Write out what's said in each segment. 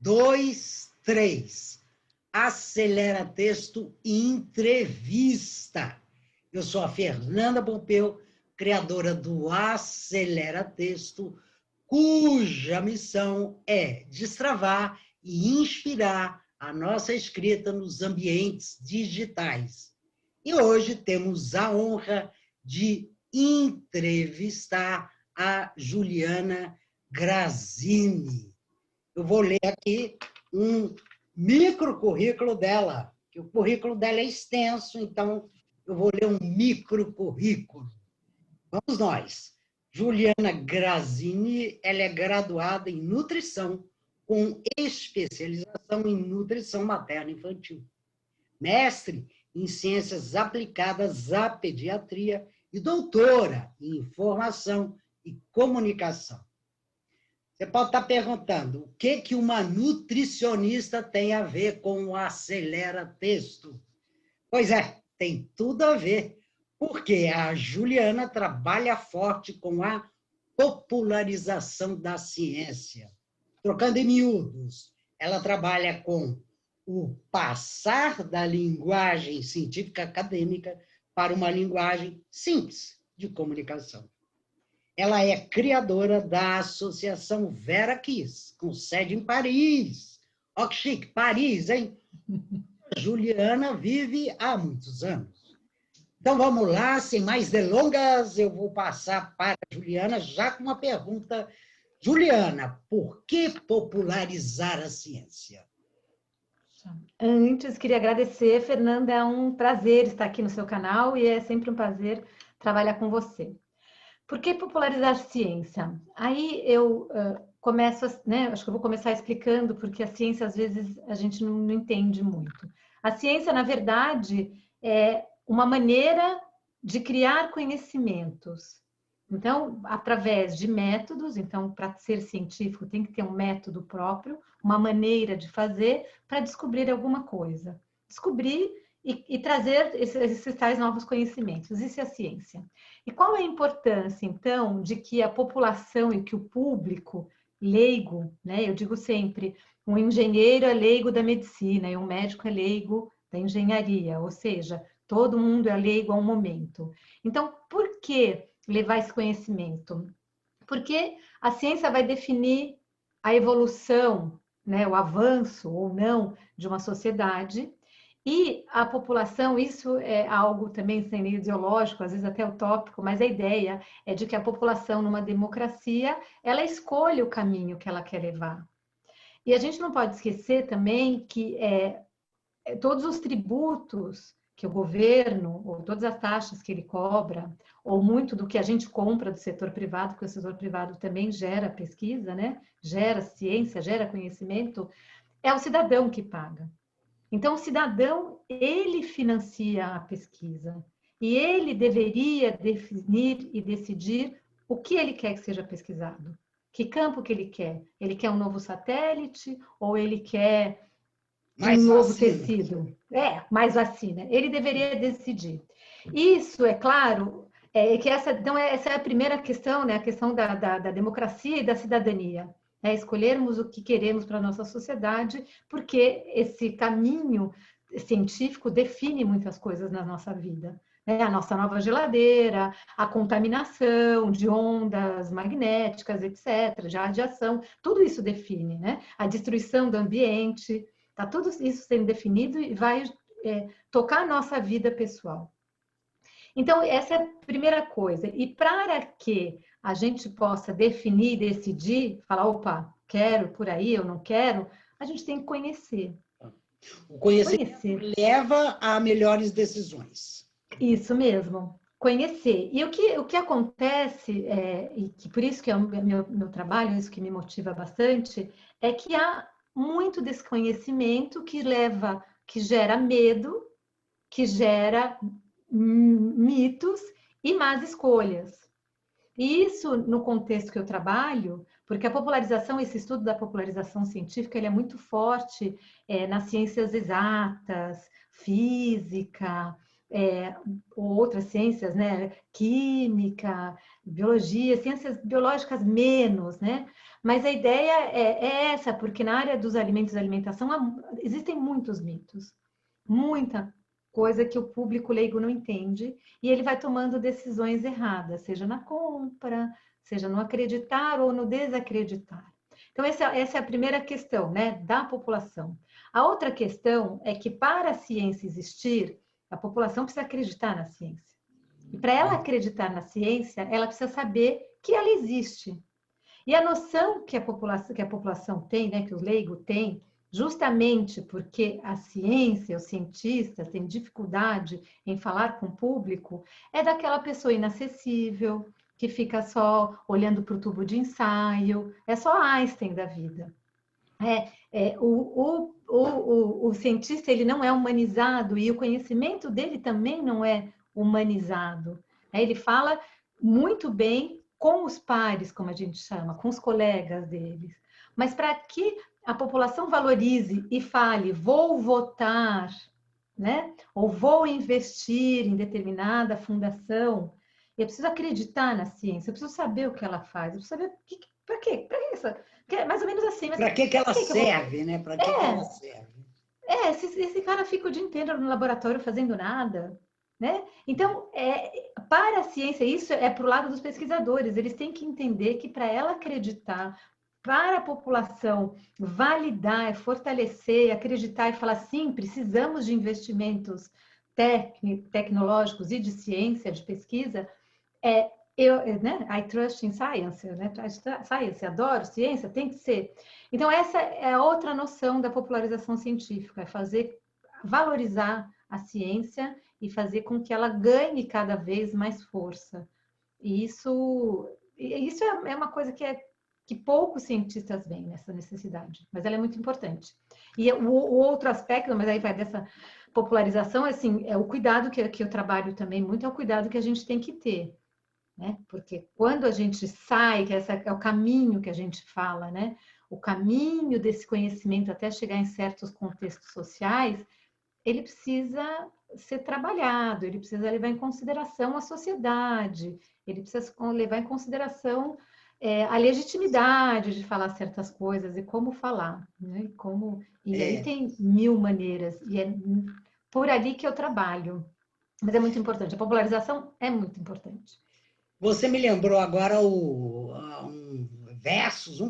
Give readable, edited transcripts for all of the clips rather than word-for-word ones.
2, 3. Acelera Texto Entrevista. Eu sou a Fernanda Pompeu, criadora do Acelera Texto, cuja missão é destravar e inspirar a nossa escrita nos ambientes digitais. E hoje temos a honra de entrevistar a Juliana Grazzini. Eu vou ler aqui um microcurrículo dela, que o currículo dela é extenso, então eu vou ler um microcurrículo. Vamos nós. Juliana Grazzini, ela é graduada em nutrição, com especialização em nutrição materno-infantil. Mestre em ciências aplicadas à pediatria e doutora em informação e comunicação. Você pode estar perguntando, o que uma nutricionista tem a ver com o Acelera Texto? Pois é, tem tudo a ver, porque a Juliana trabalha forte com a popularização da ciência. Trocando em miúdos, ela trabalha com o passar da linguagem científica acadêmica para uma linguagem simples de comunicação. Ela é criadora da Associação Vera Kiss, com sede em Paris. Ó que chique, Paris, hein? Juliana vive há muitos anos. Então, vamos lá, sem mais delongas, eu vou passar para a Juliana já com uma pergunta. Juliana, por que popularizar a ciência? Antes, queria agradecer, Fernanda, é um prazer estar aqui no seu canal e é sempre um prazer trabalhar com você. Por que popularizar ciência? Aí eu começo, né, acho que eu vou começar explicando, porque a ciência, às vezes, a gente não entende muito. A ciência, na verdade, é uma maneira de criar conhecimentos. Então, através de métodos, então, para ser científico, tem que ter um método próprio, uma maneira de fazer para descobrir alguma coisa. Descobrir e trazer esses tais novos conhecimentos. Isso é a ciência. E qual é a importância, então, de que a população e que o público leigo, né? Eu digo sempre, um engenheiro é leigo da medicina e um médico é leigo da engenharia, ou seja, todo mundo é leigo a um momento. Então, por que levar esse conhecimento? Porque a ciência vai definir a evolução, né, o avanço ou não de uma sociedade. E a população, isso é algo também sem ideológico, às vezes até utópico, mas a ideia é de que a população, numa democracia, ela escolhe o caminho que ela quer levar. E a gente não pode esquecer também que todos os tributos que o governo, ou todas as taxas que ele cobra, ou muito do que a gente compra do setor privado, porque o setor privado também gera pesquisa, né? Gera ciência, gera conhecimento, é o cidadão que paga. Então, o cidadão, ele financia a pesquisa e ele deveria definir e decidir o que ele quer que seja pesquisado. Que campo que ele quer? Ele quer um novo satélite ou ele quer um novo tecido? Mais vacina. Ele deveria decidir. Isso, é claro, então essa é a primeira questão, né? A questão da democracia e da cidadania. Escolhermos o que queremos para a nossa sociedade, porque esse caminho científico define muitas coisas na nossa vida. A nossa nova geladeira, a contaminação de ondas magnéticas, etc., de radiação, tudo isso define, né? A destruição do ambiente, está tudo isso sendo definido e vai tocar a nossa vida pessoal. Então, essa é a primeira coisa. E para que a gente possa definir, decidir, falar, opa, quero por aí, eu não quero, a gente tem que conhecer. O conhecimento leva a melhores decisões. Isso mesmo, conhecer. E o que acontece, e que por isso que é o meu trabalho, isso que me motiva bastante, é que há muito desconhecimento que gera medo, que gera mitos e más escolhas. E isso, no contexto que eu trabalho, porque a popularização, esse estudo da popularização científica, ele é muito forte nas ciências exatas, física, outras ciências, né? Química, biologia, ciências biológicas menos, né? Mas a ideia é essa, porque na área dos alimentos e alimentação existem muitos mitos, muita coisa que o público leigo não entende, e ele vai tomando decisões erradas, seja na compra, seja no acreditar ou no desacreditar. Então, essa é a primeira questão, né, da população. A outra questão é que para a ciência existir, a população precisa acreditar na ciência. E para ela acreditar na ciência, ela precisa saber que ela existe. E a noção que a população tem, né, que o leigo tem, justamente porque a ciência, os cientistas têm dificuldade em falar com o público, é daquela pessoa inacessível, que fica só olhando para o tubo de ensaio, é só Einstein da vida. O cientista ele não é humanizado e o conhecimento dele também não é humanizado. Ele fala muito bem com os pares, como a gente chama, com os colegas deles. Mas para que a população valorize e fale, vou votar, né? Ou vou investir em determinada fundação, eu preciso acreditar na ciência, eu preciso saber o que ela faz, eu preciso saber para quê? Para essa? Mais ou menos assim. Para que ela serve, né? Para que ela serve? Esse cara fica o dia inteiro no laboratório fazendo nada, né? Então, para a ciência, isso é para o lado dos pesquisadores. Eles têm que entender que para ela acreditar, para a população validar, fortalecer, acreditar e falar, sim, precisamos de investimentos tecnológicos e de ciência, de pesquisa, né? I trust in science, né? Science, adoro ciência, tem que ser. Então, essa é a outra noção da popularização científica, é valorizar a ciência e fazer com que ela ganhe cada vez mais força. E isso é uma coisa que poucos cientistas veem nessa necessidade, mas ela é muito importante. E o outro aspecto, mas aí vai dessa popularização, assim, é o cuidado que eu trabalho também muito, é o cuidado que a gente tem que ter. Né? Porque quando a gente sai, que esse é o caminho que a gente fala, né? O caminho desse conhecimento até chegar em certos contextos sociais, ele precisa ser trabalhado, ele precisa levar em consideração a sociedade, ele precisa levar em consideração a legitimidade de falar certas coisas e como falar, né? Aí tem mil maneiras, e é por ali que eu trabalho. Mas é muito importante, a popularização é muito importante. Você me lembrou agora um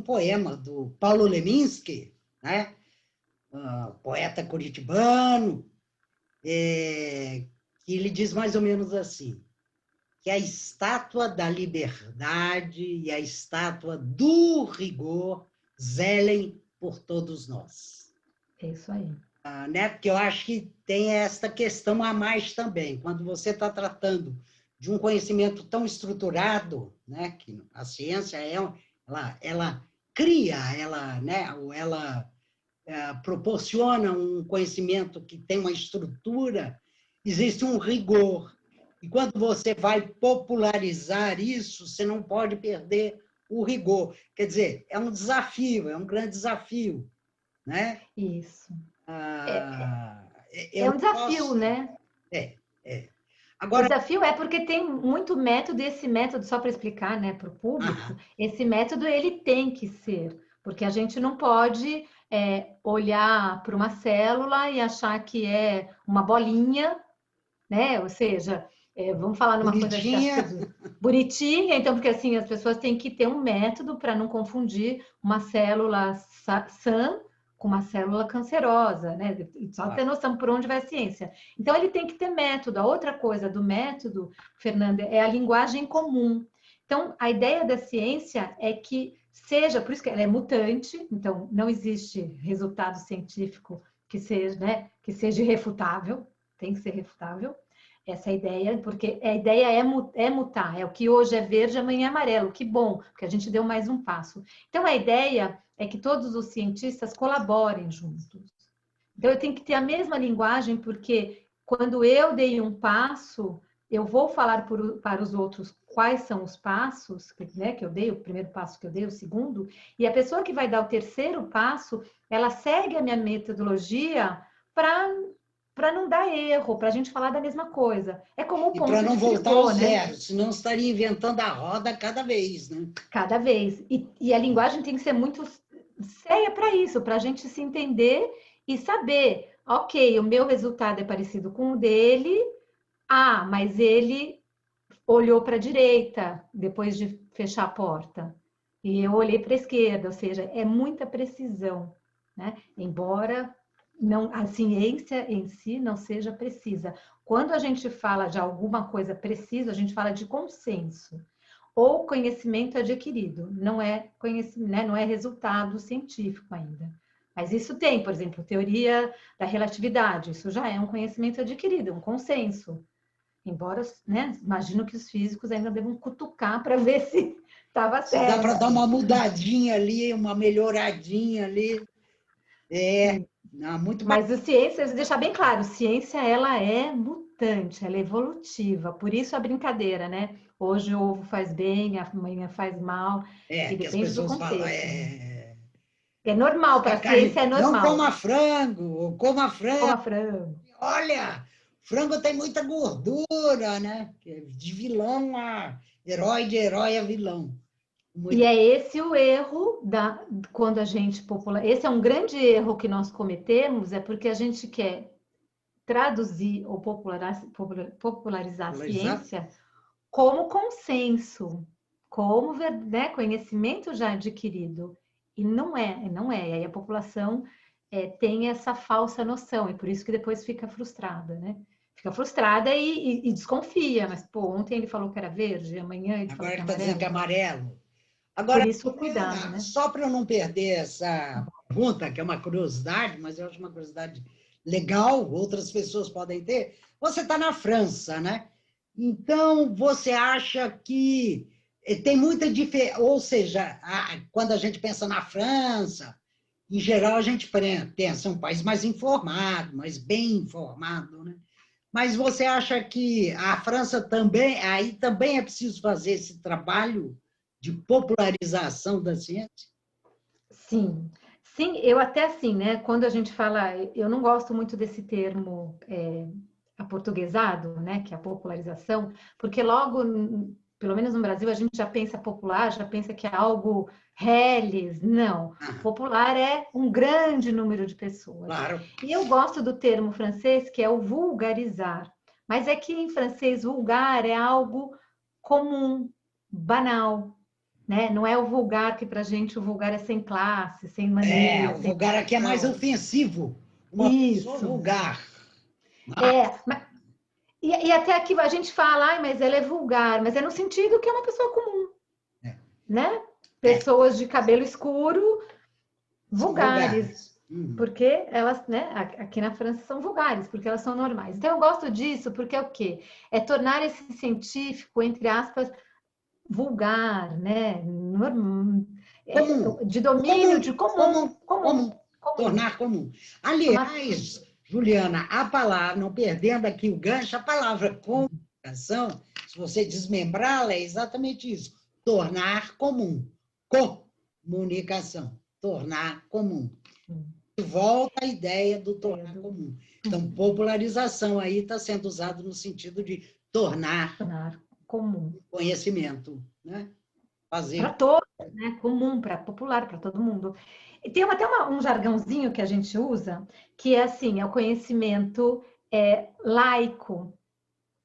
poema do Paulo Leminski, né? Poeta curitibano, que ele diz mais ou menos assim, que a estátua da liberdade e a estátua do rigor zelem por todos nós. É isso aí. Né? Porque eu acho que tem esta questão a mais também, quando você está tratando de um conhecimento tão estruturado, né, que a ciência ela cria, ela proporciona um conhecimento que tem uma estrutura, existe um rigor. E quando você vai popularizar isso, você não pode perder o rigor. Quer dizer, é um desafio, é um grande desafio, né? Isso. É um desafio, né? Agora, o desafio é porque tem muito método, e esse método, só para explicar, né, para o público, esse método ele tem que ser, porque a gente não pode olhar para uma célula e achar que é uma bolinha, né? Ou seja, vamos falar numa bonitinha. coisa bonitinha, então, porque assim, as pessoas têm que ter um método para não confundir uma célula sã com uma célula cancerosa, né? Só ter noção por onde vai a ciência. Então, ele tem que ter método. A outra coisa do método, Fernanda, é a linguagem comum. Então, a ideia da ciência é que seja, por isso que ela é mutante, então não existe resultado científico que seja irrefutável, tem que ser refutável. Essa é a ideia, porque a ideia é mutar, é o que hoje é verde, amanhã é amarelo, que bom, porque a gente deu mais um passo. Então, a ideia é que todos os cientistas colaborem juntos. Então, eu tenho que ter a mesma linguagem, porque quando eu dei um passo, eu vou falar para os outros quais são os passos, né, que eu dei, o primeiro passo que eu dei, o segundo, e a pessoa que vai dar o terceiro passo, ela segue a minha metodologia para para não dar erro, para a gente falar da mesma coisa. É como o E para ponto não de voltar ao tricô, né? zero, senão estaria inventando a roda cada vez, né? Cada vez. E a linguagem tem que ser muito séria para isso, para a gente se entender e saber, ok, o meu resultado é parecido com o dele, mas ele olhou para a direita depois de fechar a porta. E eu olhei para a esquerda, ou seja, é muita precisão, né? Embora não, a ciência em si não seja precisa. Quando a gente fala de alguma coisa precisa, a gente fala de consenso ou conhecimento adquirido, não é conhecimento, né? Não é resultado científico ainda. Mas isso tem, por exemplo, teoria da relatividade, isso já é um conhecimento adquirido, um consenso. Embora, né, imagino que os físicos ainda devam cutucar para ver se estava Se dá para certo. dar uma mudadinha ali, uma melhoradinha ali. É, não, muito bacana. Mas a ciência, deixar bem claro, ciência ela é mutante, ela é evolutiva. Por isso a brincadeira, né? Hoje o ovo faz bem, amanhã faz mal, É, e que as depende do pessoas falam, contexto. É normal, para a a ciência carne, é não normal. coma frango, ou coma frango. Coma frango. Olha, frango tem muita gordura, né? De vilão a herói, de herói a vilão. E Muito... é esse o erro quando a gente popular. Esse é um grande erro que nós cometemos, é porque a gente quer traduzir ou popularizar a Polarizado. ciência como consenso, como, né, conhecimento já adquirido. E não é. E aí a população tem essa falsa noção, e por isso que depois fica frustrada, né? Fica frustrada e desconfia, mas pô, ontem ele falou que era verde, amanhã ele falou Agora que ele é está dizendo que é amarelo. amarelo. Por Agora, isso o cuidado, Juliana, né? só para eu não perder essa pergunta, que é uma curiosidade, mas eu acho uma curiosidade legal, outras pessoas podem ter. Você está na França, né? Então, você acha que tem muita diferença, ou seja, quando a gente pensa na França, em geral a gente pensa em um país mais informado, mais bem informado, né? Mas você acha que a França também, aí também é preciso fazer esse trabalho de popularização da ciência? Sim, sim, eu até assim, né? Quando a gente fala, eu não gosto muito desse termo aportuguesado, né? Que é a popularização, porque logo, pelo menos no Brasil, a gente já pensa popular, já pensa que é algo reles. Não, Ah, popular é um grande número de pessoas. claro. E eu gosto do termo francês, que é o vulgarizar. Mas é que em francês, vulgar é algo comum, banal, né? Não é o vulgar que para a gente o vulgar é sem classe, sem É, maneira, o sem vulgar aqui é mais educação. ofensivo. Uma pessoa Isso. vulgar. Mas, e até aqui a gente fala, mas ela é vulgar, mas é no sentido que é uma pessoa comum, É, né? é, Pessoas de cabelo escuro, são vulgares, vulgares. Uhum. porque elas, né, aqui na França são vulgares, porque elas são normais. Então eu gosto disso porque é o quê? É tornar esse científico, entre aspas, vulgar, né? Comum. De domínio, Comum, de comum, comum, comum, comum. comum. Tornar comum. Uma... Aliás, Juliana, a palavra, não perdendo aqui o gancho, a palavra comunicação, se você desmembrá-la, é exatamente isso. Tornar comum. Comunicação. Tornar comum. Volta à ideia do tornar comum. Então, popularização aí está sendo usado no sentido de tornar comum. conhecimento, né? Para Fazer. todos, né? Comum, para popular, para todo mundo. E tem até um jargãozinho que a gente usa, que é assim, é o conhecimento laico,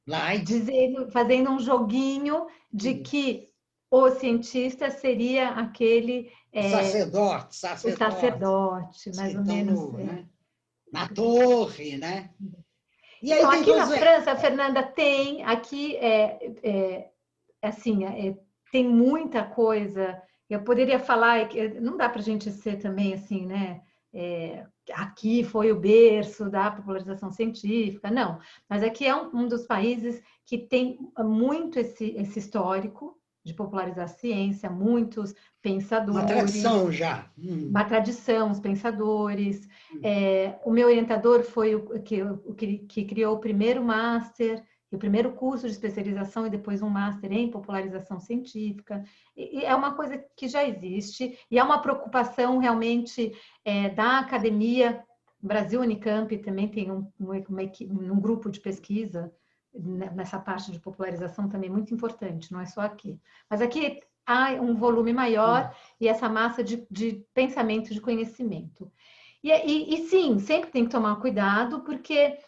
Like. dizendo, fazendo um joguinho de que o cientista seria aquele Sacerdote, o sacerdote, sacerdote, os que mais ou estão menos. no, né? Na torre, né? E aí Então, tem aqui todos. na França, Fernanda, tem, aqui assim, tem muita coisa. Eu poderia falar, não dá para a gente ser também assim, né? Aqui foi o berço da popularização científica, não. Mas aqui é um dos países que tem muito esse histórico de popularizar a ciência, muitos Uma pensadores, tradição já. uma tradição, os pensadores. O meu orientador foi que criou o primeiro master, o primeiro curso de especialização e depois um master em popularização científica. E é uma coisa que já existe e é uma preocupação realmente da academia, No Brasil, Unicamp também tem um grupo de pesquisa nessa parte de popularização também muito importante, não é só aqui. Mas aqui há um volume maior e essa massa de pensamento, de conhecimento. E sim, sempre tem que tomar cuidado, porque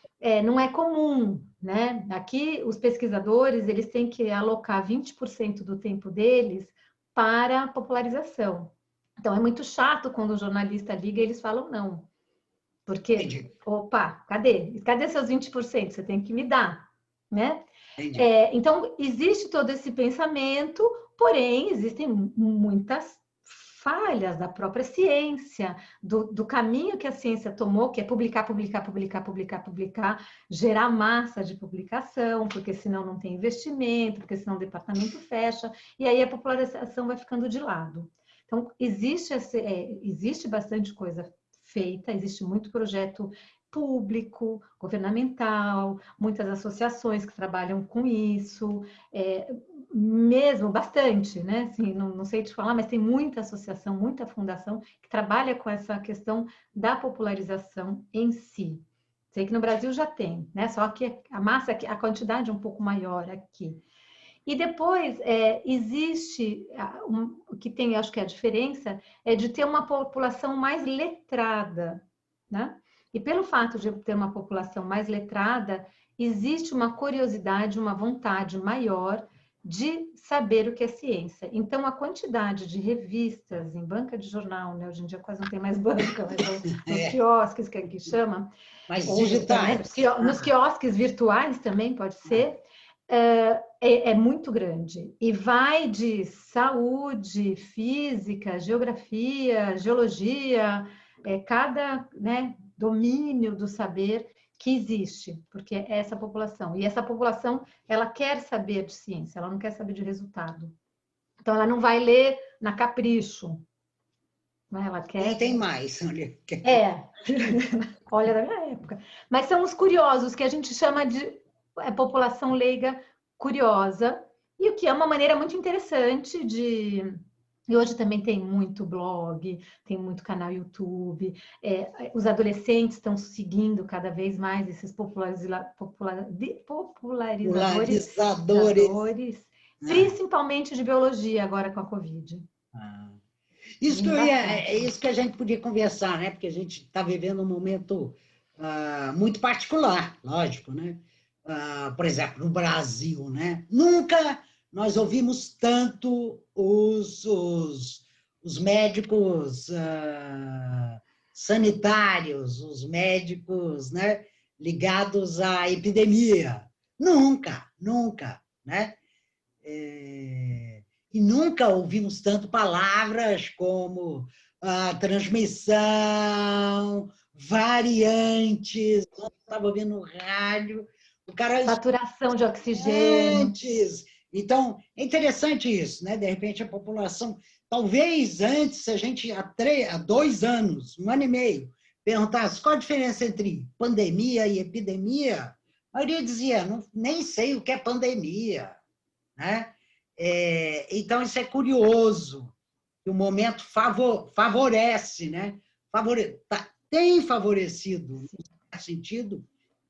não é comum, né? Aqui, os pesquisadores, eles têm que alocar 20% do tempo deles para a popularização. Então, é muito chato quando o jornalista liga e eles falam não. Porque, Entendi. opa, cadê seus 20%? Você tem que me dar, né? Entendi. Então, existe todo esse pensamento, porém, existem muitas falhas da própria ciência, do caminho que a ciência tomou, que é publicar, gerar massa de publicação, porque senão não tem investimento, porque senão o departamento fecha, e aí a popularização vai ficando de lado. Então, existe bastante coisa feita, existe muito projeto público, governamental, muitas associações que trabalham com isso, mesmo bastante, né? Assim, não sei te falar, mas tem muita associação, muita fundação que trabalha com essa questão da popularização em si. Sei que no Brasil já tem, né? Só que a massa, a quantidade é um pouco maior aqui. E depois, existe, o que tem, acho que a diferença, é de ter uma população mais letrada, né? E pelo fato de ter uma população mais letrada, existe uma curiosidade, uma vontade maior de saber o que é ciência. Então, a quantidade de revistas em banca de jornal, né? Hoje em dia quase não tem mais banca, mas nos quiosques, que aqui chama, Mas ou, né, digitais. nos quiosques virtuais também pode ser, é muito grande e vai de saúde, física, geografia, geologia, cada, né, domínio do saber que existe, porque é essa população. E essa população, ela quer saber de ciência, ela não quer saber de resultado. Então, ela não vai ler na capricho, né? Ela Nem quer... tem mais. Olha. Olha, da minha época. Mas são os curiosos, que a gente chama de população leiga curiosa, e o que é uma maneira muito interessante de... E hoje também tem muito blog, tem muito canal YouTube, os adolescentes estão seguindo cada vez mais esses popularizadores, principalmente de biologia agora com a Covid. É isso que a gente podia conversar, né? Porque a gente está vivendo um momento muito particular, lógico, né? Por exemplo, no Brasil, né? Nunca nós ouvimos tanto os médicos sanitários, os médicos, né, ligados à epidemia. Nunca, nunca, né? E nunca ouvimos tanto palavras como transmissão, variantes. Eu estava ouvindo no rádio, o cara... Saturação de oxigênio. Então, é interessante isso, né? De repente, a população... Talvez antes, se a gente, há 2 anos, 1 ano e meio, perguntasse qual a diferença entre pandemia e epidemia, a maioria dizia, nem sei o que é pandemia, né? Então, isso é curioso, que o momento favorece, né? Tem favorecido, no certo sentido,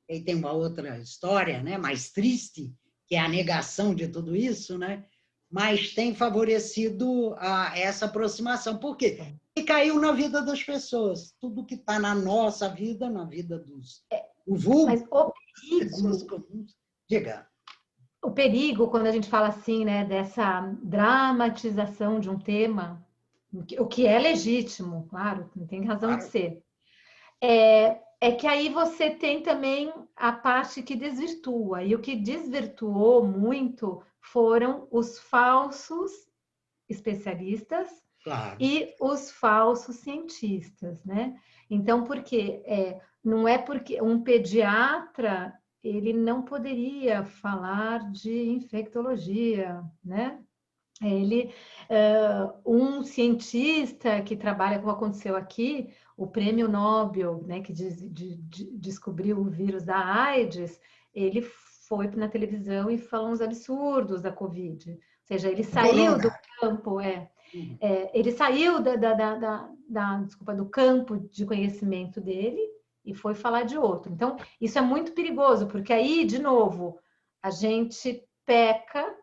e tem uma outra história, né, mais triste, que é a negação de tudo isso, né? Mas tem favorecido essa aproximação. Por quê? E caiu na vida das pessoas. Tudo que está na nossa vida, na vida dos... O vulgo, mas o pessoas comuns. Diga. O perigo, quando a gente fala assim, né, dessa dramatização de um tema, o que é legítimo, claro, não tem razão de ser, é que aí você tem também a parte que desvirtua, e o que desvirtuou muito foram os falsos especialistas, claro, e os falsos cientistas, né? Então, porque não é porque um pediatra ele não poderia falar de infectologia, né? Um cientista que trabalha, como aconteceu aqui, o prêmio Nobel, né, que descobriu o vírus da AIDS, ele foi na televisão e falou uns absurdos da Covid. Ou seja, ele saiu do campo, ele saiu desculpa, do campo de conhecimento dele e foi falar de outro. Então, isso é muito perigoso, porque aí, de novo, a gente peca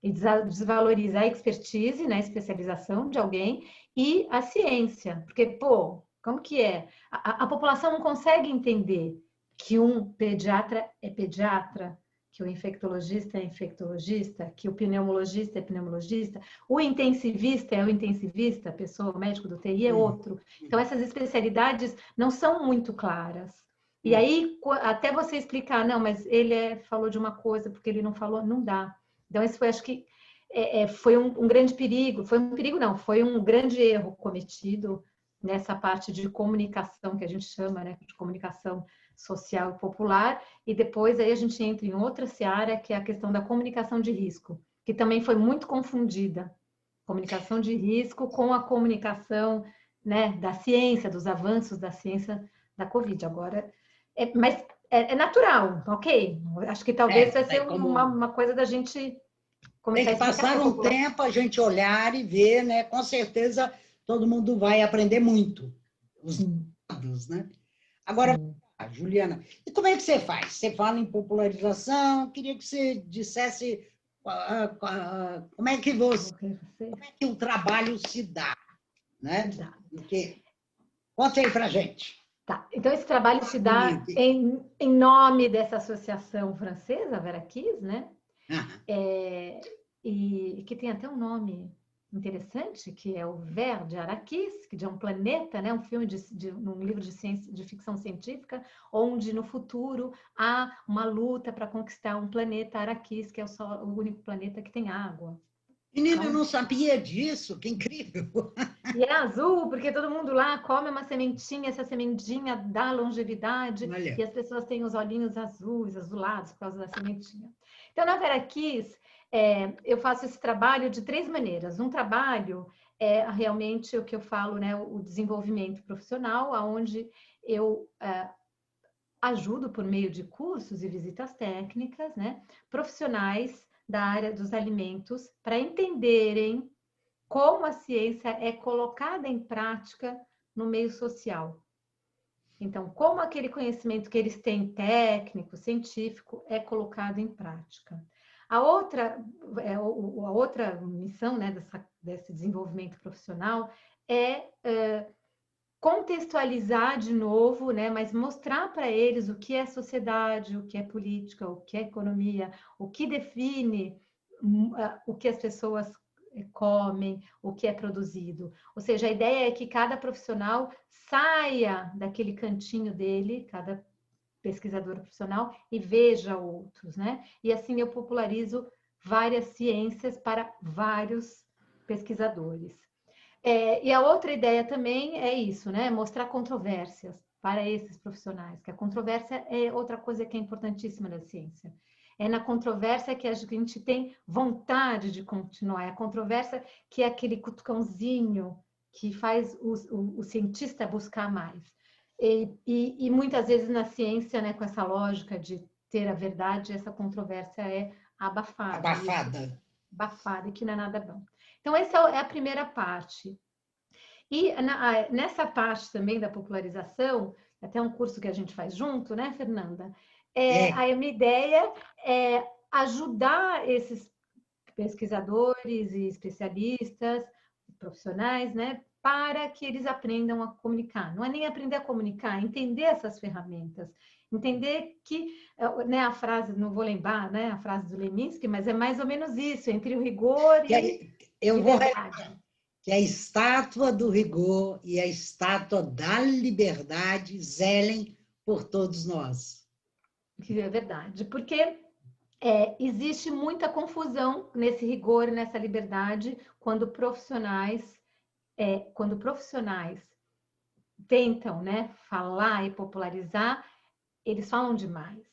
e desvaloriza a expertise, né, a especialização de alguém e a ciência. Porque, pô, como que é? A população não consegue entender que um pediatra é pediatra, que o infectologista é infectologista, que o pneumologista é pneumologista, o intensivista é o intensivista, a pessoa, o médico do TI é outro. Então, essas especialidades não são muito claras. E aí, até você explicar, não, mas ele falou de uma coisa porque ele não falou, não dá. Então, isso foi, acho que, foi um grande perigo. Foi um perigo, não, foi um grande erro cometido nessa parte de comunicação, que a gente chama, né, de comunicação social e popular, e depois aí a gente entra em outra seara, que é a questão da comunicação de risco, que também foi muito confundida. Comunicação de risco com a comunicação, né, da ciência, dos avanços da ciência da Covid. Agora, mas é natural, ok? Acho que talvez vai ser uma coisa da gente começar tem que passar um tempo, a gente olhar e ver, né? Com certeza todo mundo vai aprender muito. Os dados, né? Agora, Juliana, e como é que você faz? Você fala em popularização, queria que você dissesse como é que o trabalho se dá, né? Porque, conta aí pra gente. Tá, então esse trabalho se dá em nome dessa associação francesa, Veraquis, né? E que tem até um nome interessante, que é o Ver de Araquis, que é um planeta, né? Um filme um livro de ficção científica, onde no futuro há uma luta para conquistar um planeta Araquis, que é o único planeta que tem água. Menina, eu não sabia disso, que incrível! E é azul, porque todo mundo lá come uma sementinha, essa sementinha dá longevidade, e as pessoas têm os olhinhos azuis, azulados, por causa da sementinha. Então, na Veraquis, eu faço esse trabalho de 3 maneiras. Um trabalho é realmente o que eu falo, né, o desenvolvimento profissional, onde eu ajudo por meio de cursos e visitas técnicas, né, profissionais da área dos alimentos para entenderem como a ciência é colocada em prática no meio social. Então, como aquele conhecimento que eles têm técnico, científico, é colocado em prática. A outra missão, né, desse desenvolvimento profissional é contextualizar de novo, né, mas mostrar para eles o que é sociedade, o que é política, o que é economia, o que define o que as pessoas comem, o que é produzido. Ou seja, a ideia é que cada profissional saia daquele cantinho dele, cada pesquisador profissional, e veja outros, né? E assim eu popularizo várias ciências para vários pesquisadores. E a outra ideia também é isso, né? Mostrar controvérsias para esses profissionais, que a controvérsia é outra coisa que é importantíssima da ciência. É na controvérsia que a gente tem vontade de continuar. É a controvérsia que é aquele cutucãozinho que faz o cientista buscar mais. E muitas vezes na ciência, né, com essa lógica de ter a verdade, essa controvérsia é abafada. Abafada, e que não é nada bom. Então, essa é a primeira parte. E nessa parte também da popularização, até um curso que a gente faz junto, né, Fernanda? A minha ideia é ajudar esses pesquisadores e especialistas, profissionais, né, para que eles aprendam a comunicar. Não é nem aprender a comunicar, é entender essas ferramentas. Entender que, né, a frase, não vou lembrar, né, a frase do Leminski, mas é mais ou menos isso, entre o rigor e eu vou relembrar que a estátua do rigor e a estátua da liberdade zelem por todos nós. Que é verdade, porque existe muita confusão nesse rigor, nessa liberdade, quando profissionais tentam, né, falar e popularizar, eles falam demais.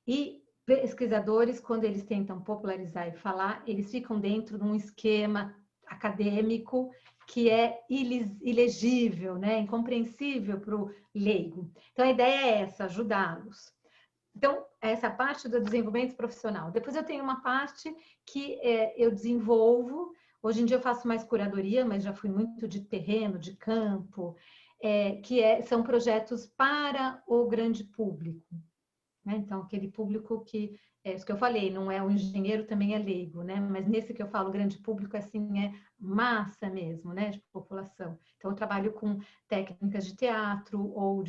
E pesquisadores, quando eles tentam popularizar e falar, eles ficam dentro de um esquema acadêmico que é ilegível, né, incompreensível para o leigo. Então, a ideia é essa, ajudá-los. Então, essa parte do desenvolvimento profissional. Depois eu tenho uma parte que eu desenvolvo. Hoje em dia eu faço mais curadoria, mas já fui muito de terreno, de campo. são projetos para o grande público, né? Então, aquele público que, é isso que eu falei, não é o engenheiro, também é leigo, né? Mas nesse que eu falo, grande público, assim, é massa mesmo, né? De população. Então, eu trabalho com técnicas de teatro ou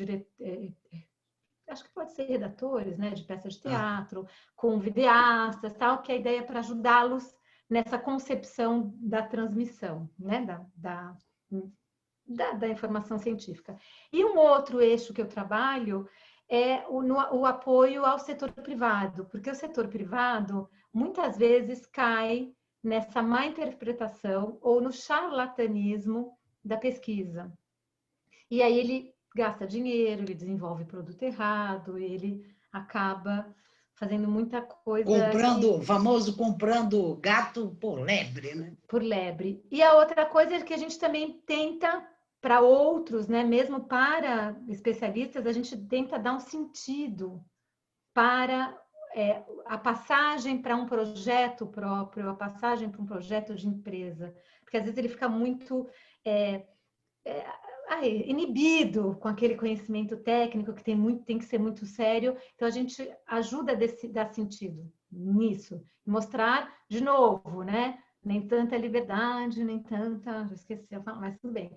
acho que pode ser redatores, né? De peças de Ah, teatro, com videastas, tal, que a ideia é para ajudá-los nessa concepção da transmissão, né? Da informação científica. E um outro eixo que eu trabalho é o apoio ao setor privado, porque o setor privado muitas vezes cai nessa má interpretação ou no charlatanismo da pesquisa. E aí ele gasta dinheiro, ele desenvolve produto errado, ele acaba fazendo muita coisa que o famoso comprando gato por lebre, né? por lebre. E a outra coisa é que a gente também tenta, para outros, né, mesmo para especialistas, a gente tenta dar um sentido para a passagem para um projeto próprio, a passagem para um projeto de empresa. Porque às vezes ele fica muito inibido com aquele conhecimento técnico que tem que ser muito sério. Então, a gente ajuda a dar sentido nisso. Mostrar, de novo, né? Nem tanta liberdade, nem tanta... Esqueci, mas tudo bem.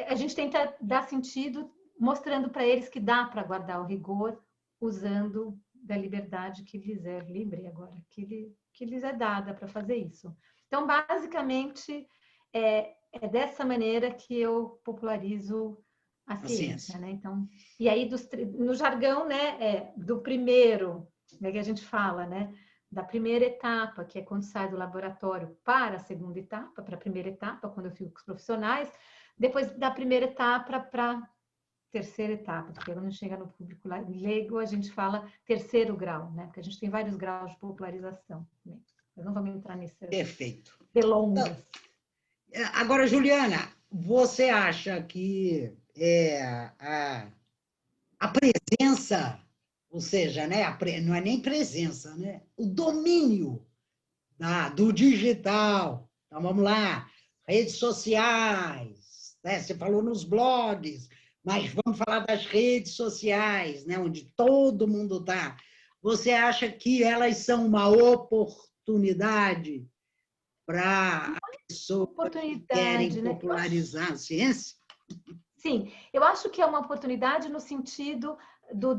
A gente tenta dar sentido mostrando para eles que dá para guardar o rigor usando da liberdade que lhes é livre agora, que lhes é dada para fazer isso. Então, basicamente, é dessa maneira que eu popularizo a ciência, né? Então, e aí no jargão, né, do primeiro, né, que a gente fala, né, da primeira etapa, que é quando sai do laboratório para a segunda etapa, para a primeira etapa, quando eu fico com os profissionais, depois da primeira etapa para a terceira etapa, porque quando chega no público leigo, a gente fala terceiro grau, né? Porque a gente tem vários graus de popularização. Né? Mas não vamos entrar nessas Perfeito. delongas. Agora, Juliana, você acha que a presença, ou seja, né, não é nem presença, né, o domínio do digital, então vamos lá, redes sociais, né, você falou nos blogs, mas vamos falar das redes sociais, né, onde todo mundo está. Você acha que elas são uma oportunidade para pessoas que querem Oportunidade, né? popularizar a ciência? Sim, eu acho que é uma oportunidade no sentido do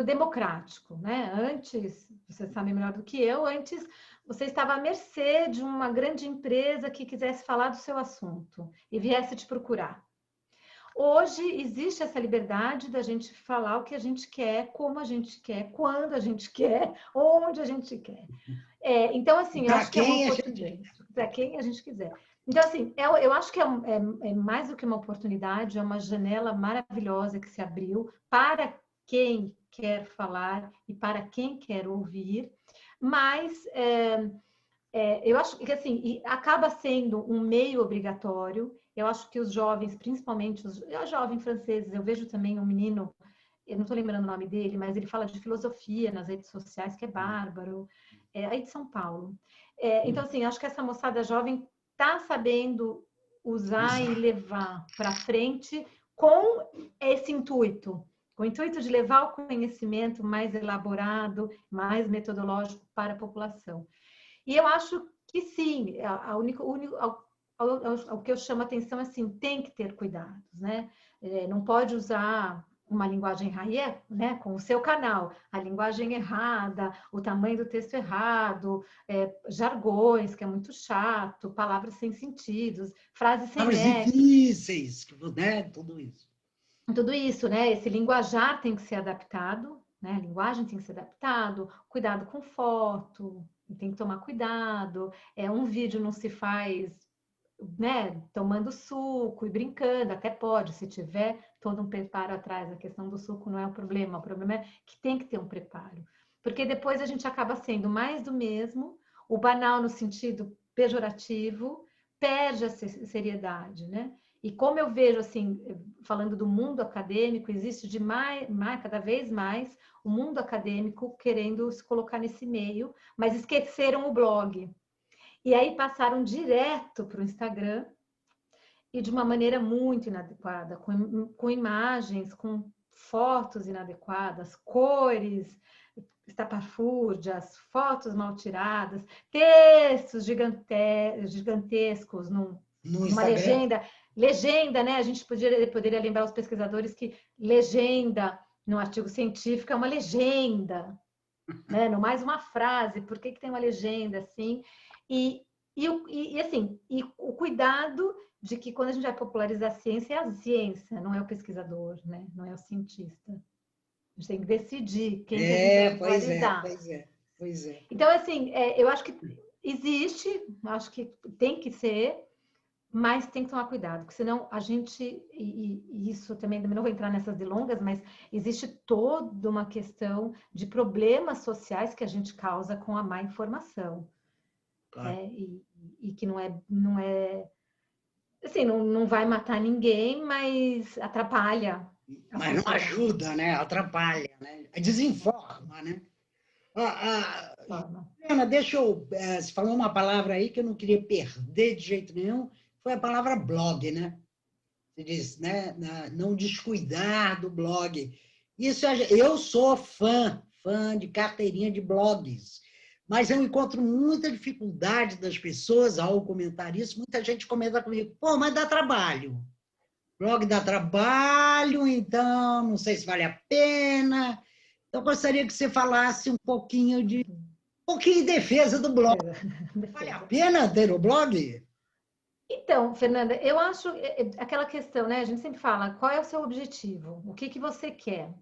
democrático, né? Antes, você sabe melhor do que eu, antes você estava à mercê de uma grande empresa que quisesse falar do seu assunto e viesse te procurar. Hoje existe essa liberdade da gente falar o que a gente quer, como a gente quer, quando a gente quer, onde a gente quer. Então, assim, eu acho que é uma oportunidade para quem a gente quiser. Então, assim, eu acho que é mais do que uma oportunidade, é uma janela maravilhosa que se abriu para quem quer falar e para quem quer ouvir, mas eu acho que, assim, acaba sendo um meio obrigatório. Eu acho que os jovens, principalmente os jovens franceses, eu vejo também um menino, eu não estou lembrando o nome dele, mas ele fala de filosofia nas redes sociais, que é bárbaro, aí de São Paulo. Então, assim, acho que essa moçada jovem está sabendo usar e levar para frente com esse intuito, com o intuito de levar o conhecimento mais elaborado, mais metodológico para a população. E eu acho que sim, o que eu chamo a atenção é assim, tem que ter cuidados, né? Não pode usar uma linguagem raia, né, com o seu canal, a linguagem errada, o tamanho do texto errado, jargões, que é muito chato, palavras sem sentidos, frases sem Palavras nexo. difíceis, né, tudo isso. Tudo isso, né? Esse linguajar tem que ser adaptado, né? A linguagem tem que ser adaptado, cuidado com foto, tem que tomar cuidado. Um vídeo não se faz, né, tomando suco e brincando, até pode, se tiver todo um preparo atrás, a questão do suco não é o problema é que tem que ter um preparo. Porque depois a gente acaba sendo mais do mesmo, o banal no sentido pejorativo, perde a seriedade, né? E como eu vejo, assim, falando do mundo acadêmico, existe cada vez mais o mundo acadêmico querendo se colocar nesse meio, mas esqueceram o blog. E aí passaram direto para o Instagram e de uma maneira muito inadequada, com imagens, com fotos inadequadas, cores estapafúrdias, fotos mal tiradas, textos gigantescos No numa Instagram. legenda. Legenda, né? A gente poderia lembrar os pesquisadores que legenda no artigo científico é uma legenda, né? Não mais uma frase. Por que tem uma legenda assim? Assim, e o cuidado de que quando a gente vai popularizar a ciência, é a ciência, não é o pesquisador, né? Não é o cientista. A gente tem que decidir quem que a gente vai Pois é, popularizar. pois é, pois é. Então, assim, eu acho que existe, acho que tem que ser, mas tem que tomar cuidado, porque senão a gente, e isso também não vou entrar nessas delongas, mas existe toda uma questão de problemas sociais que a gente causa com a má informação. Claro. Né? E que não é assim, não vai matar ninguém, mas atrapalha a Mas não sociedade. ajuda, né? Atrapalha, né? Desinforma, né? Forma. Ana, deixa eu... Você falou uma palavra aí que eu não queria perder de jeito nenhum, foi a palavra blog, né? Você diz, né? Não descuidar do blog. Isso, eu sou fã de carteirinha de blogs, mas eu encontro muita dificuldade das pessoas ao comentar isso. Muita gente comenta comigo, pô, mas dá trabalho. Blog dá trabalho, então não sei se vale a pena. Então, gostaria que você falasse um pouquinho em defesa do blog. Vale a pena ter o blog? Então, Fernanda, eu acho aquela questão, né? A gente sempre fala, qual é o seu objetivo? O que que você quer?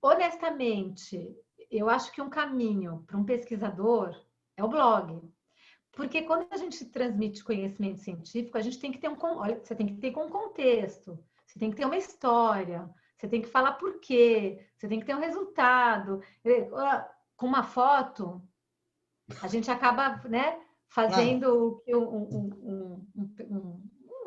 Honestamente, eu acho que um caminho para um pesquisador é o blog. Porque quando a gente transmite conhecimento científico, a gente tem que ter olha, você tem que ter um contexto, você tem que ter uma história, você tem que falar por quê, você tem que ter um resultado. Com uma foto, a gente acaba, né, Claro. fazendo o que um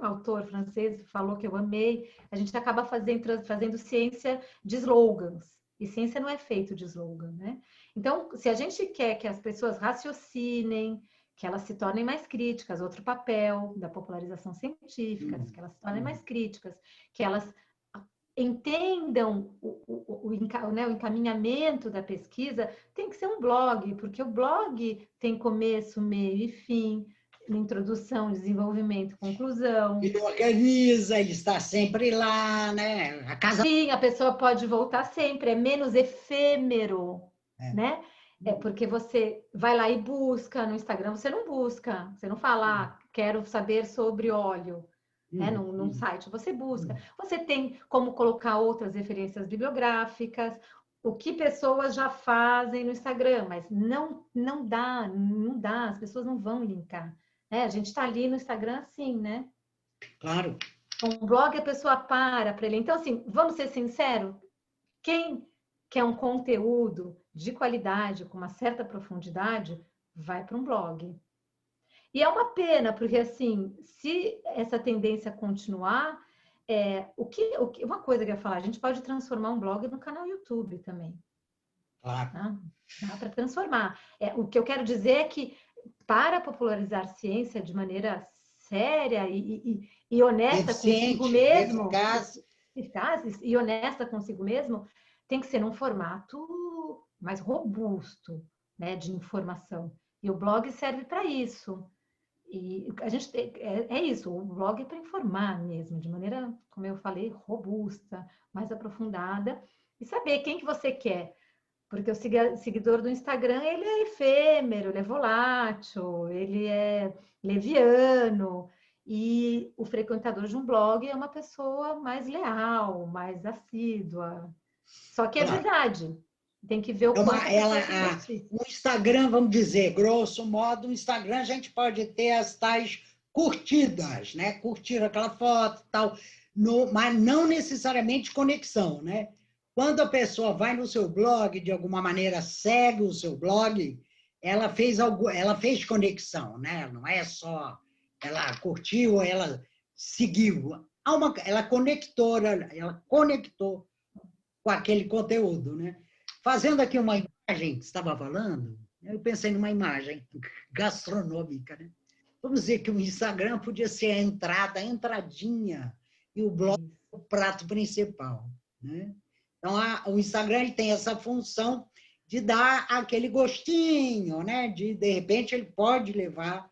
autor francês falou que eu amei, a gente acaba fazendo ciência de slogans. E ciência não é feito de slogan, né? Então, se a gente quer que as pessoas raciocinem, que elas se tornem mais críticas, outro papel da popularização científica, que elas se tornem mais críticas, que elas entendam o encaminhamento da pesquisa, tem que ser um blog, porque o blog tem começo, meio e fim, introdução, desenvolvimento, conclusão. Ele organiza, ele está sempre lá, né? A casa... Sim, a pessoa pode voltar sempre, é menos efêmero, É. né? É porque você vai lá e busca no Instagram, você não busca, você não fala, quero saber sobre óleo. Né, num site, você busca. Você tem como colocar outras referências bibliográficas, o que pessoas já fazem no Instagram, mas não dá, as pessoas não vão linkar. Né? A gente está ali no Instagram assim, né? Claro. Um blog a pessoa para ler. Então, assim, vamos ser sinceros, quem quer um conteúdo de qualidade, com uma certa profundidade, vai para um blog. E é uma pena, porque assim, se essa tendência continuar, uma coisa que eu ia falar, a gente pode transformar um blog no canal YouTube também. Claro. Tá? Dá para transformar. O que eu quero dizer é que, para popularizar ciência de maneira séria e honesta consigo Eficiente, mesmo, eficaz e honesta consigo mesmo, tem que ser num formato mais robusto, né, de informação. E o blog serve para isso. E a gente é isso, o blog é para informar mesmo, de maneira, como eu falei, robusta, mais aprofundada, e saber quem que você quer. Porque o seguidor do Instagram, ele é efêmero, ele é volátil, ele é leviano, e o frequentador de um blog é uma pessoa mais leal, mais assídua. Só que é claro. verdade, tem que ver o quanto a pessoa se identifica. O Instagram, vamos dizer, grosso modo, o Instagram a gente pode ter as tais curtidas, né? Curtir aquela foto e tal, mas não necessariamente conexão, né? Quando a pessoa vai no seu blog, de alguma maneira segue o seu blog, ela fez conexão, né? Não é só ela curtiu, ela seguiu. Ela conectou com aquele conteúdo, né? Fazendo aqui uma imagem que você estava falando, eu pensei numa imagem gastronômica, né? vamos dizer que o Instagram podia ser a entrada, a entradinha, e o blog o prato principal, né? Então, o Instagram ele tem essa função de dar aquele gostinho, né? De repente, ele pode levar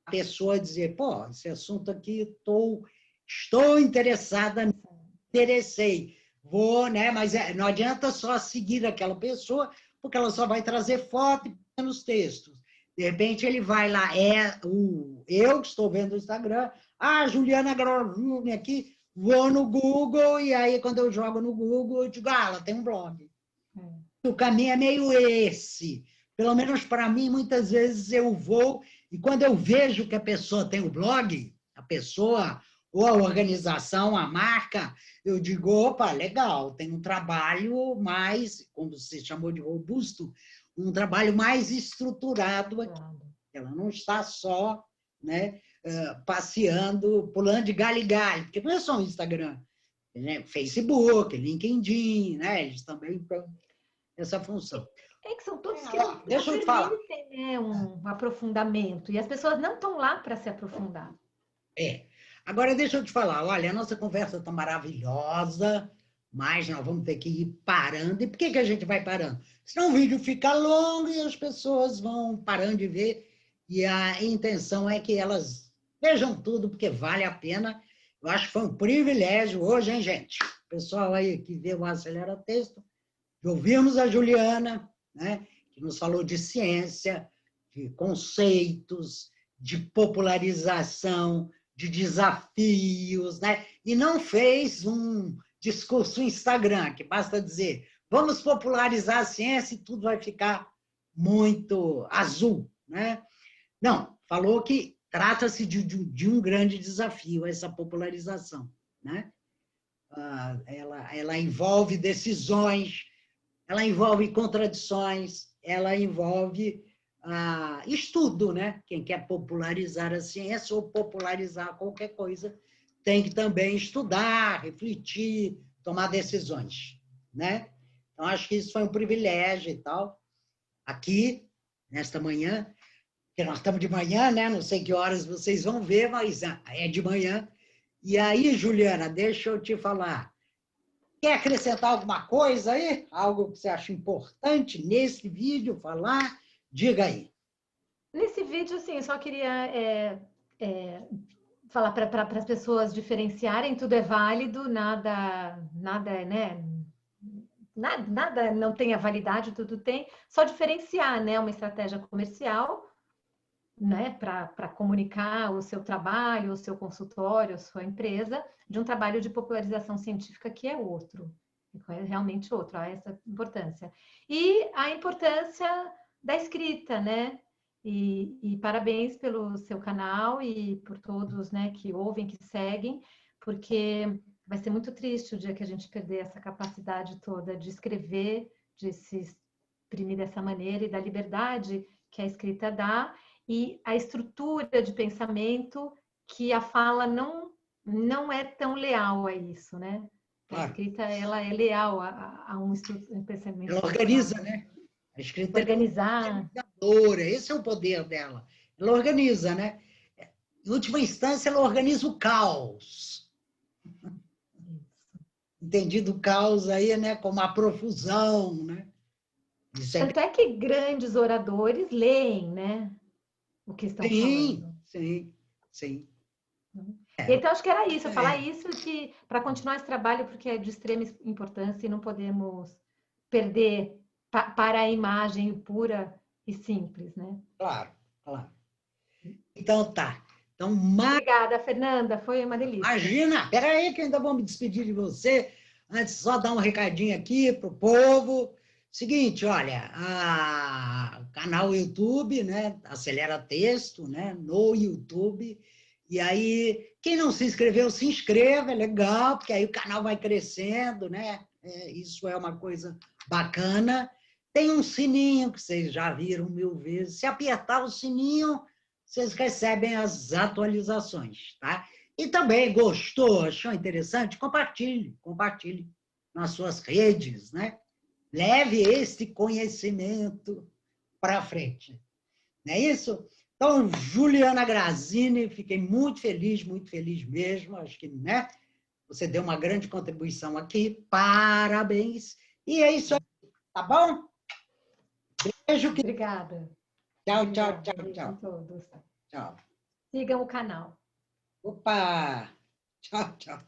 a pessoa a dizer, pô, esse assunto aqui, estou interessada, me interessei, vou, né? Mas não adianta só seguir aquela pessoa, porque ela só vai trazer foto e pequenos textos. De repente, ele vai lá, eu que estou vendo o Instagram, Juliana Grovini aqui, vou no Google, e aí, quando eu jogo no Google, eu digo, ela tem um blog. O caminho é meio esse. Pelo menos para mim, muitas vezes eu vou, e quando eu vejo que a pessoa tem o blog, a pessoa ou a organização, a marca, eu digo, opa, legal, tem um trabalho mais, como você chamou de robusto, um trabalho mais estruturado aqui. Ela não está só, né, passeando, pulando de galho em galho, porque não é só o Instagram, né? Facebook, LinkedIn, né? Eles também têm essa função. É que são todos que deixa eu te falar. Né, um aprofundamento, e as pessoas não estão lá para se aprofundar. Agora, deixa eu te falar, olha, a nossa conversa está maravilhosa, mas nós vamos ter que ir parando. E por que a gente vai parando? Senão o vídeo fica longo e as pessoas vão parando de ver, e a intenção é que elas vejam tudo, porque vale a pena. Eu acho que foi um privilégio hoje, hein, gente? O pessoal aí que vê o Acelera Texto, ouvimos a Juliana, né, que nos falou de ciência, de conceitos, de popularização, de desafios, né? E não fez um discurso Instagram, que basta dizer, vamos popularizar a ciência e tudo vai ficar muito azul, né? Não, falou que trata-se de um grande desafio, essa popularização, né? Ela envolve decisões, ela envolve contradições, ela envolve estudo, né? Quem quer popularizar a ciência ou popularizar qualquer coisa tem que também estudar, refletir, tomar decisões, né? Então, acho que isso foi um privilégio e tal. Aqui, nesta manhã, que nós estamos de manhã, né? Não sei que horas vocês vão ver, mas é de manhã. E aí, Juliana, deixa eu te falar. Quer acrescentar alguma coisa aí? Algo que você acha importante nesse vídeo falar? Diga aí. Nesse vídeo, assim, eu só queria falar para as pessoas diferenciarem, tudo é válido, nada, né? Nada não tem a validade, tudo tem, só diferenciar, né? Uma estratégia comercial, né? Para comunicar o seu trabalho, o seu consultório, a sua empresa, de um trabalho de popularização científica que é outro. É realmente outro, há essa importância. E a importância da escrita, né? E parabéns pelo seu canal e por todos, né, que ouvem, que seguem, porque vai ser muito triste o dia que a gente perder essa capacidade toda de escrever, de se exprimir dessa maneira e da liberdade que a escrita dá e a estrutura de pensamento que a fala não é tão leal a isso, né? A escrita, ela é leal a um pensamento. Ela organiza, né? A escrita organizar. É organizadora, esse é o poder dela. Ela organiza, né? Em última instância, ela organiza o caos. Entendido o caos aí, né? Como a profusão, né? Tanto é que grandes oradores leem, né? O que estão falando. Sim. Então, acho que era isso, falar isso que para continuar esse trabalho, porque é de extrema importância e não podemos perder para a imagem pura e simples, né? Claro. Então, tá. Então, obrigada, Fernanda, foi uma delícia. Imagina, peraí que eu ainda vou me despedir de você, antes só dar um recadinho aqui para o povo. Seguinte, olha, canal YouTube, né? Acelera Texto, né? No YouTube. E aí, quem não se inscreveu, se inscreva, é legal, porque aí o canal vai crescendo, né? Isso é uma coisa bacana. Tem um sininho que vocês já viram 1000 vezes. Se apertar o sininho, vocês recebem as atualizações, tá? E também gostou, achou interessante? Compartilhe nas suas redes, né? Leve este conhecimento para frente. Não é isso? Então, Juliana Grazini, fiquei muito feliz mesmo. Acho que, né, você deu uma grande contribuição aqui. Parabéns. E é isso aí, tá bom? Beijo. Obrigada. Tchau, Obrigada. tchau, tchau, Beijo tchau. em todos. Tchau. Sigam o canal. Opa! Tchau, tchau.